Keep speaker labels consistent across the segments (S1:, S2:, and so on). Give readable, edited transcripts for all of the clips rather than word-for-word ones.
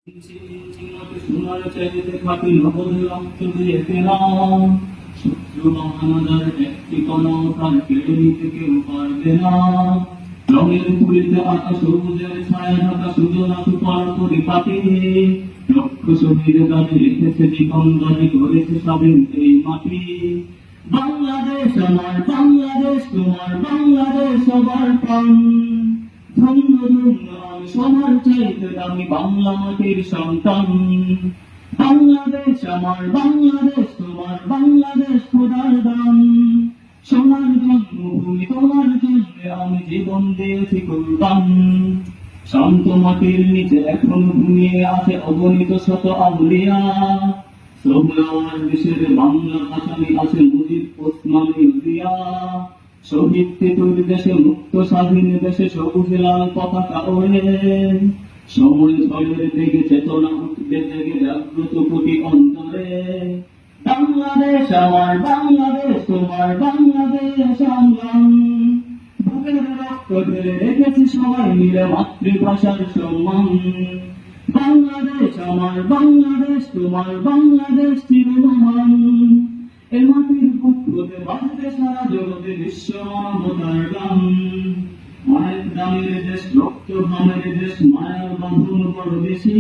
S1: সোনার চাইতে খাটি নগদ রক্ত দিয়ে কেনা শত্রু মহানাদার একটি কোনো প্রাণ কেড়ে নিতে কেউ পারবে না। রঙের পুরীতে আঁকা সবুজের ছায়া ঢাকা সুজনা সুপার পরিপাটি লক্ষ শহীদ গানে লিখেছে জীবন গানে গড়েছে স্বাধীন এই মাটি। বাংলাদেশ আমার বাংলাদেশ তোমার বাংলাদেশ সবার প্রাণ। ধন্য ধন্য আমি সবার চাইতে দামি বাংলা মাটির সন্তান। বাংলাদেশ আমার বাংলাদেশ তোমার বাংলাদেশ খোদার দান। সোনার জন্মভূমি তোমার জন্য আমি জীবন দিয়েছি কুরবান। শান্ত মাটির নিচে এখন ঘুমিয়ে আছে অগণিত শত আউলিয়া। সোহরাওয়ার দেশের বাংলা ভাষায় আছে মুজিব ওসমানী জিয়া। শহীদ তিতুর দেশে মুক্ত স্বাধীন দেশে সবুজ লাল পতাকা ওড়ে। সময় ঝড়ের দিকে চেতনা উঠতে থেকে জাগ্রত কোটি অন্তরে। বাংলাদেশ আমার বাংলাদেশ তোমার বাংলাদেশ সংগ্রাম। বুকের রক্ত ঢেলে রেখেছি সবাই মিলে মাতৃভাষার সম্মান। বাংলাদেশ আমার বাংলাদেশ তোমার বাংলাদেশ চিরমহান। এ মাটির বুক হতে বাজবে সারা জগতে বিশ্ব মানবতার গান। মায়ের দামের দেশ রক্ত ঘামের দেশ মায়ার বাঁধন বড় বেশি।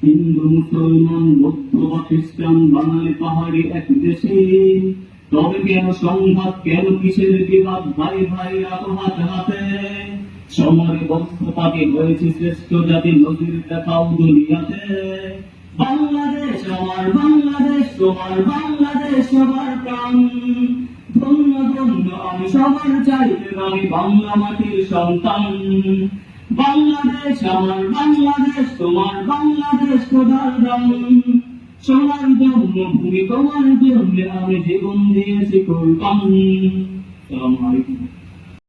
S1: হিন্দু মুসলমান বৌদ্ধ বা খ্রিস্টান বাঙালি পাহাড়ি এক দেশে। তবে কেন সংঘাত কেন কিসের বিবাদ ভাই ভাই রাখো হাত হাতে। সমরে বদ্ধতাকে হয়েছে শ্রেষ্ঠ জাতি নদীর দেখাও দুনিয়াতে। বাংলাদেশ আমার বাংলাদেশ তোমার বাংলাদেশ সবার প্রাণ। ধন্য ধন্য আমি সবার চাইতে আমি বাংলা মাটির সন্তান। বাংলাদেশ আমার বাংলাদেশ তোমার বাংলাদেশ খোদার দান। সোনার জন্মভূমি তোমার জন্য আমি জীবন দিয়েছি কুরবান। আসসালামু আলাইকুম।